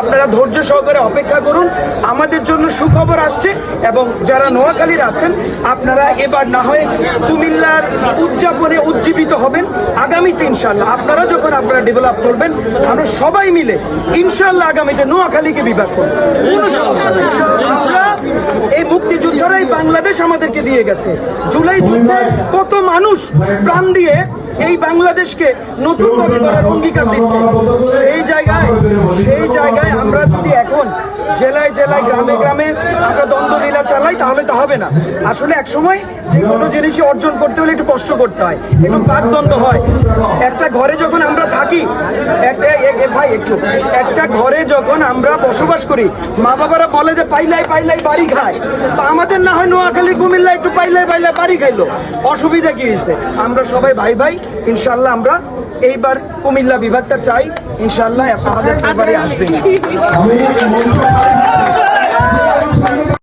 আপনারা ধৈর্য সহকারে অপেক্ষা করুন, আমাদের জন্য সুখবর আসছে। এবং যারা নোয়াখালীর আছেন আপনারা এবার না হয় কুমিল্লার উদযাপনে উজ্জীবিত হবেন আগামীতে ইনশাল্লাহ। আপনারা যখন আপনারা ডেভেলপ করবেন আমরা সবাই মিলে ইনশাল্লাহ আগামীতে নোয়াখালীকে বিভাগ করব। কোনো সমস্যা নেই। আমরা এই মুক্তিযোদ্ধারাই বাংলাদেশ আমাদেরকে দিয়ে গেছে। জুলাই যুদ্ধে কত মানুষ প্রাণ দিয়ে এই বাংলাদেশকে নতুনভাবে করার অঙ্গীকার দিচ্ছে। সেই জায়গায় আমরা যদি এখন জেলায় জেলায় গ্রামে গ্রামে আমরা দ্বন্দ্বলীলা চালাই তাহলে তো হবে না। আসলে এক সময় যে কোনো জিনিসই অর্জন করতে হলে একটু কষ্ট করতে হয়, একটু বাকদ্বন্দ্ব হয়। একটা ঘরে যখন আমরা থাকি, একটা ঘরে যখন আমরা বসবাস করি, মা বাবারা বলে যে পাইলাই পাইলাই বাড়ি খায়। আমাদের না হয় নোয়াখালী কুমিল্লা একটু পাইলাই পাইলাই বাড়ি খাইলো, অসুবিধা কি হয়েছে? আমরা সবাই ভাই ভাই, ইনশাল্লাহ আমরা এইবার কুমিল্লা বিভাগটা চাই, ইনশাল্লাহ আমাদের এবারে আসবে।